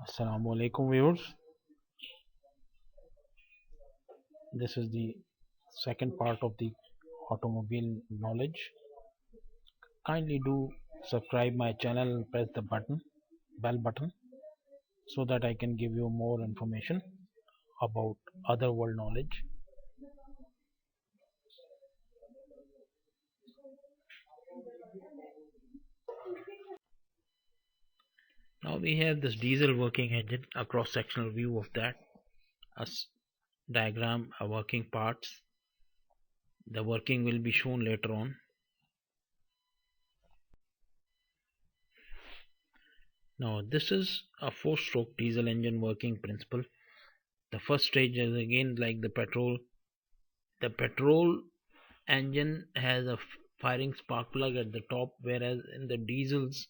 Assalamu alaikum viewers. This is the second part of the automobile knowledge. Kindly do subscribe my channel and press the bell button so that I can give you more information about other world knowledge. Now we have this diesel working engine, a cross sectional view of that, a diagram, a working parts. The working will be shown later on. Now this is a 4-stroke diesel engine working principle. The first stage is again like the petrol. The petrol engine has a firing spark plug at the top, whereas in the diesels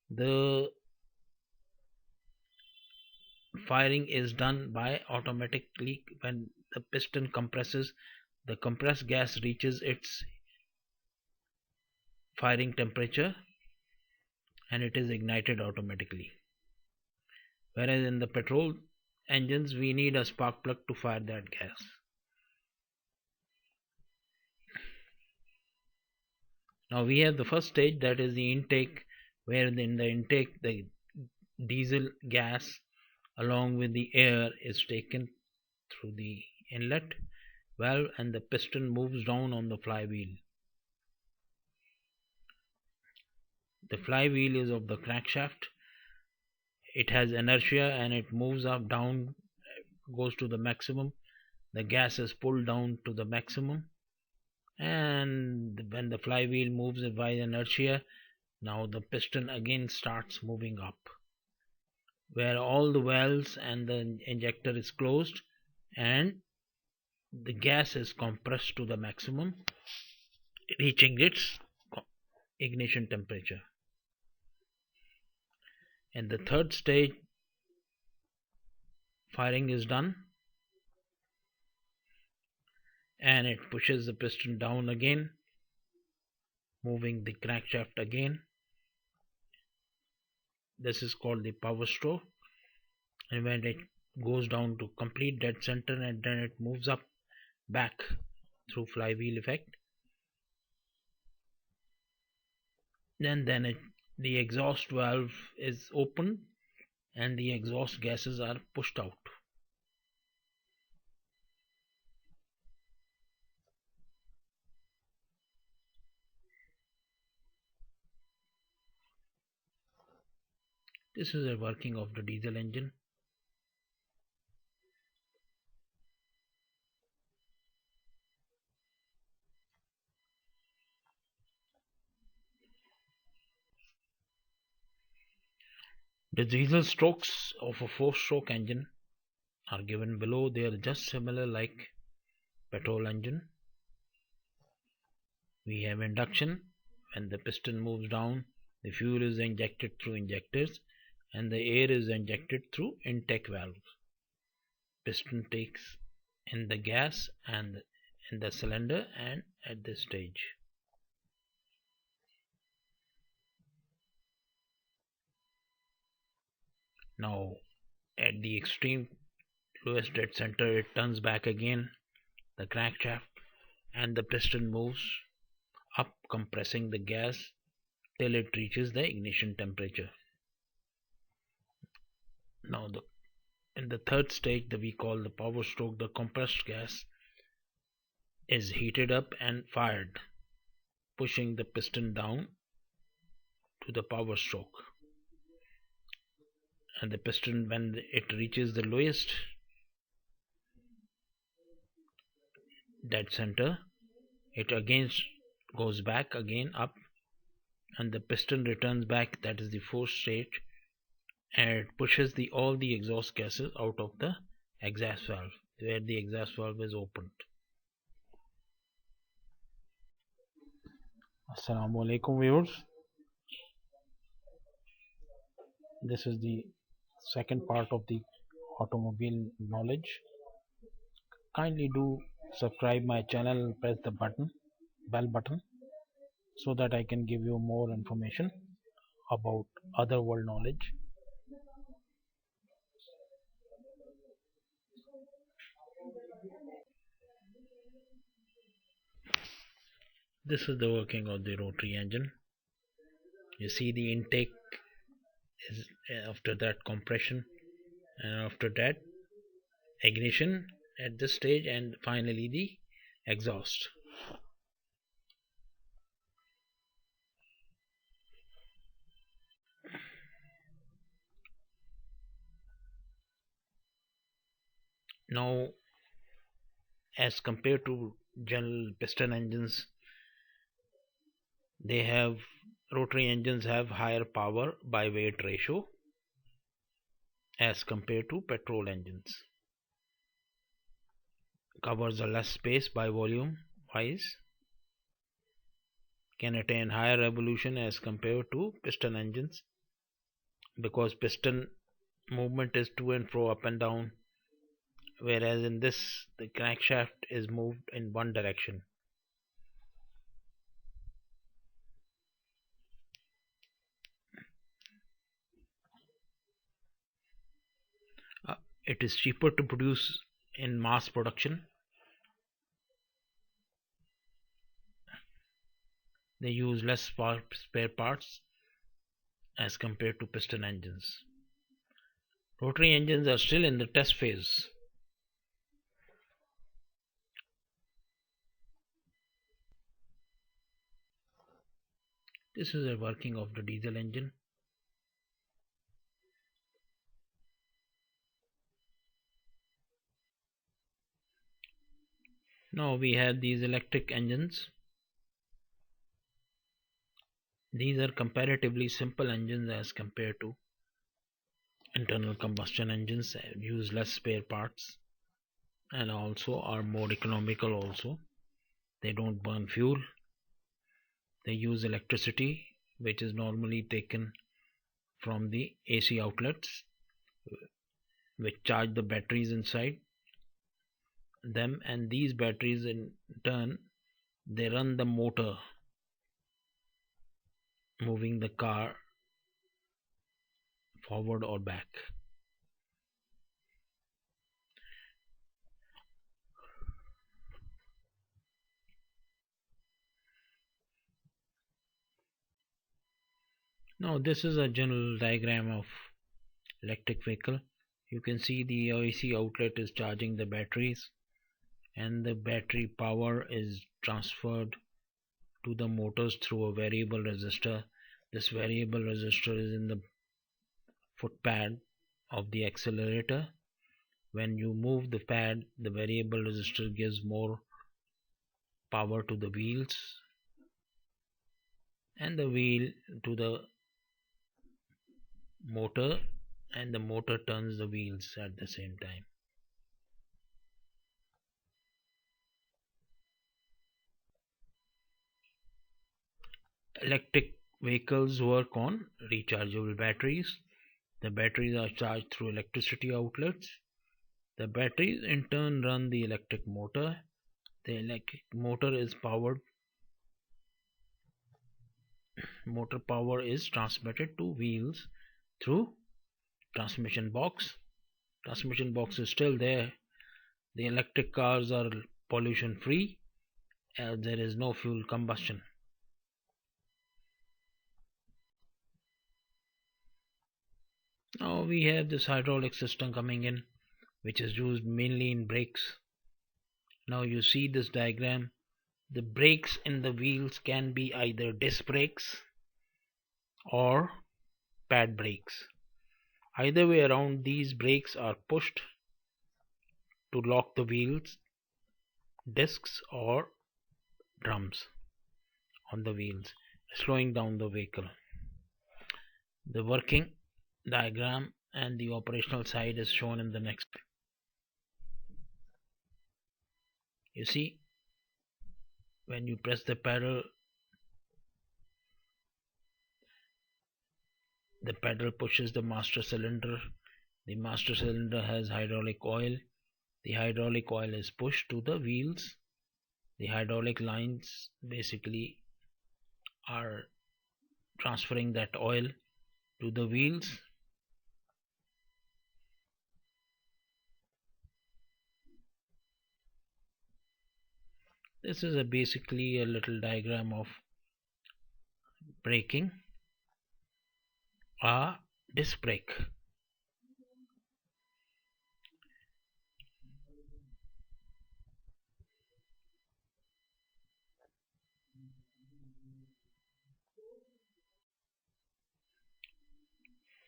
the firing is done by automatically. When the piston compresses, the compressed gas reaches its firing temperature and it is ignited automatically, whereas in the petrol engines we need a spark plug to fire that gas. Now we have the first stage, that is the intake, where in the intake the diesel gas along with the air is taken through the inlet valve and the piston moves down on the flywheel. The flywheel is of the crankshaft. It has inertia and it moves up, down, goes to the maximum. The gas is pulled down to the maximum, and when the flywheel moves by inertia, now the piston again starts moving up, where all the valves and the injector is closed and the gas is compressed to the maximum, reaching its ignition temperature. In the third stage, firing is done and it pushes the piston down again, moving the crankshaft again. This is called the power stroke, and when it goes down to complete dead center and then it moves up back through flywheel effect, then the exhaust valve is opened and the exhaust gases are pushed out. This is a working of the diesel engine. The diesel strokes of a 4-stroke engine are given below. They are just similar like petrol engine. We have induction. When the piston moves down, the fuel is injected through injectors and the air is injected through intake valve. Piston takes in the gas and in the cylinder and at this stage. Now at the extreme lowest dead center, it turns back again the crankshaft and the piston moves up, compressing the gas till it reaches the ignition temperature. Now in the third stage that we call the power stroke, the compressed gas is heated up and fired, pushing the piston down to the power stroke. And the piston, when it reaches the lowest dead center, it again goes back again up and the piston returns back, that is the fourth stage, and it pushes all the exhaust gases out of the exhaust valve, where the exhaust valve is opened. Assalamu alaikum viewers. This is the second part of the automobile knowledge. Kindly do subscribe my channel and press the bell button so that I can give you more information about other world knowledge. This is the working of the rotary engine. You see the intake is after that compression, and after that ignition at this stage, and finally the exhaust. Now, as compared to general piston engines, they have rotary engines have higher power by weight ratio as compared to petrol engines, covers a less space by volume wise, can attain higher revolution as compared to piston engines, because piston movement is to and fro, up and down, whereas in this the crankshaft is moved in one direction. uh, it is cheaper to produce in mass production. They use less spare parts as compared to piston engines. Rotary engines are still in the test phase. This is a working of the diesel engine. Now we have these electric engines. These are comparatively simple engines as compared to internal combustion engines, use less spare parts and also are more economical also. They don't burn fuel. They use electricity, which is normally taken from the AC outlets, which charge the batteries inside them, and these batteries in turn they run the motor moving the car forward or back. Now this is a general diagram of electric vehicle. You can see the AC outlet is charging the batteries, and the battery power is transferred to the motors through a variable resistor. This variable resistor is in the foot pad of the accelerator. When you move the pad, the variable resistor gives more power to the wheels, and the wheel to the motor, and the motor turns the wheels at the same time. Electric vehicles work on rechargeable batteries. The batteries are charged through electricity outlets. The batteries in turn run the electric motor. The electric motor is powered. Motor power is transmitted to wheels through transmission box. Transmission box is still there. The electric cars are pollution free as there is no fuel combustion. Now we have this hydraulic system coming in, which is used mainly in brakes. Now you see this diagram. The brakes in the wheels can be either disc brakes or pad brakes. Either way around, these brakes are pushed to lock the wheels, discs or drums on the wheels, slowing down the vehicle. The working diagram and the operational side is shown in the next. You see, when you press the pedal, the pedal pushes the master cylinder. The master cylinder has hydraulic oil. The hydraulic oil is pushed to the wheels. The hydraulic lines basically are transferring that oil to the wheels. This is basically a little diagram of braking a disc brake.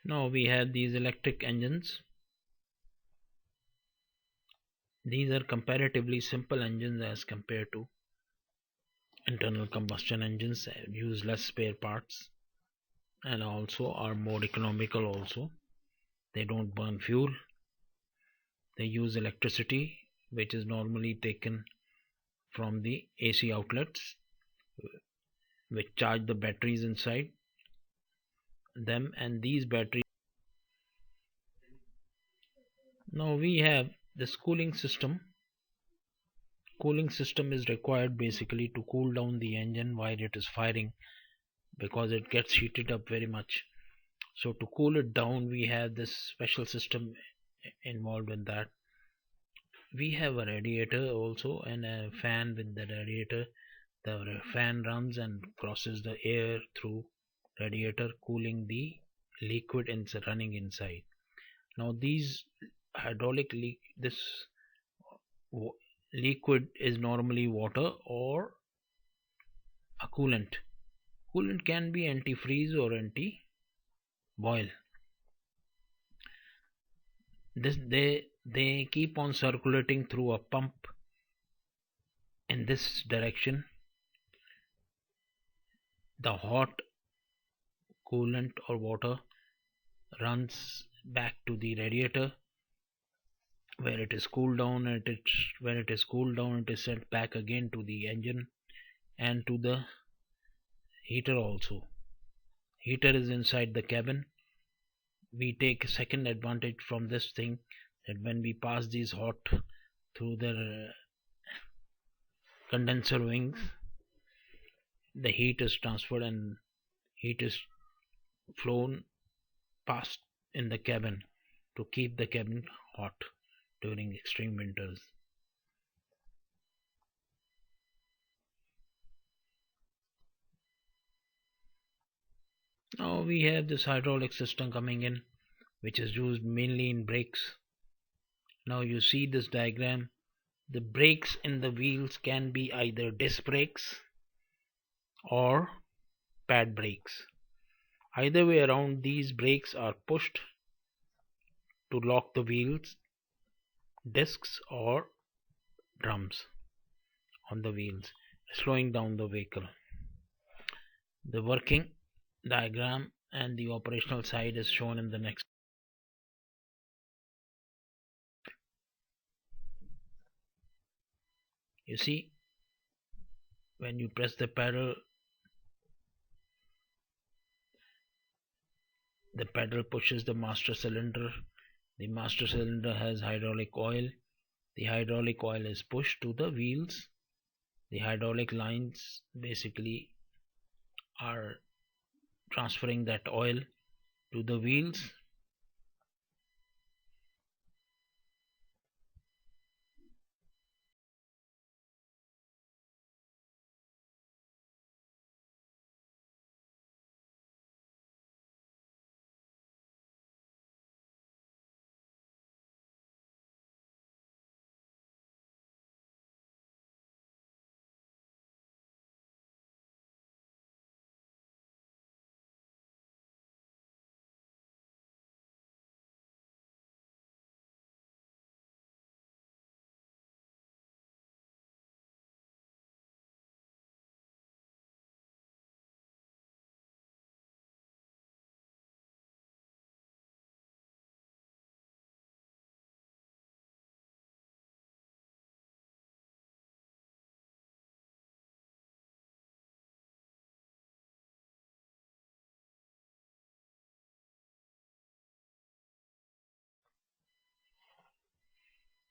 Now we have these electric engines. These are comparatively simple engines as compared to internal combustion engines, use less spare parts and also are more economical also. They don't burn fuel. They use electricity which is normally taken from the AC outlets which charge the batteries inside them, and these batteries. Now we have this cooling system. Cooling system is required basically to cool down the engine while it is firing, because it gets heated up very much. So to cool it down, we have this special system involved in that. We have a radiator also and a fan. With the radiator, the fan runs and crosses the air through radiator, cooling the liquid running inside. Now these hydraulic this liquid is normally water or a coolant. Coolant can be antifreeze or anti-boil. They keep on circulating through a pump in this direction. The hot coolant or water runs back to the radiator where it is cooled down, and when it is cooled down, it is sent back again to the engine and to the heater also. Heater is inside the cabin. We take a second advantage from this thing, that when we pass these hot through the condenser wings, the heat is transferred and heat is flown past in the cabin to keep the cabin hot during extreme winters. Now we have this hydraulic system coming in, which is used mainly in brakes. Now you see this diagram. The brakes in the wheels can be either disc brakes or pad brakes. Either way around, these brakes are pushed to lock the wheels, discs or drums on the wheels, slowing down the vehicle. The working diagram and the operational side is shown in the next. You see, when you press the pedal pushes the master cylinder. The master cylinder has hydraulic oil. The hydraulic oil is pushed to the wheels. The hydraulic lines basically are transferring that oil to the wheels.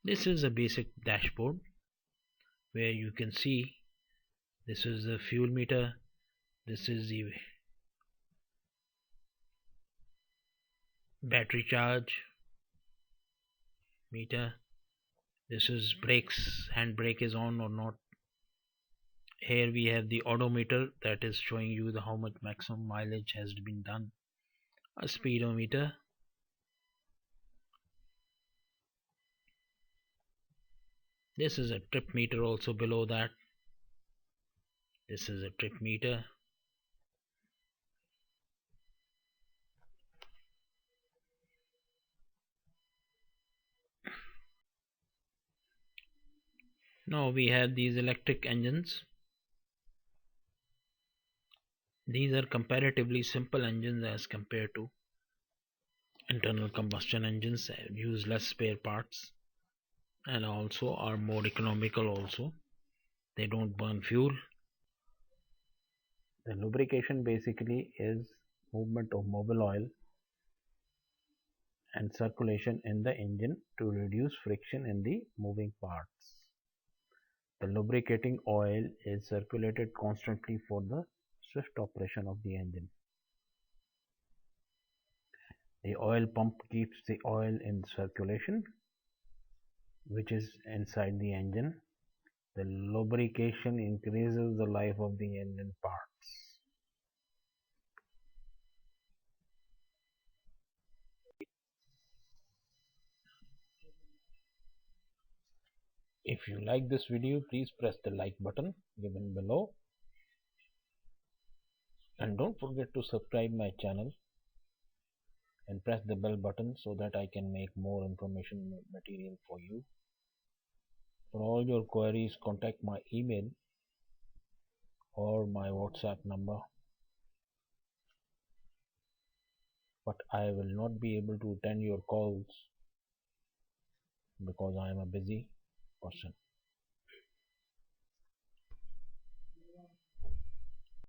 This is a basic dashboard where you can see this is the fuel meter, this is the battery charge meter, this is brakes, handbrake is on or not, Here we have the odometer that is showing you how much maximum mileage has been done. A speedometer. This is a trip meter also below that. This is a trip meter. Now we have these electric engines. These are comparatively simple engines as compared to internal combustion engines, use less spare parts and also are more economical also. They don't burn fuel. The lubrication basically is movement of mobile oil and circulation in the engine to reduce friction in the moving parts. The lubricating oil is circulated constantly for the swift operation of the engine. The oil pump keeps the oil in circulation, which is inside the engine. The lubrication increases the life of the engine parts. If you like this video, please press the like button given below and don't forget to subscribe my channel and press the bell button so that I can make more information material for you. For all your queries, contact my email or my WhatsApp number, but I will not be able to attend your calls because I am a busy person.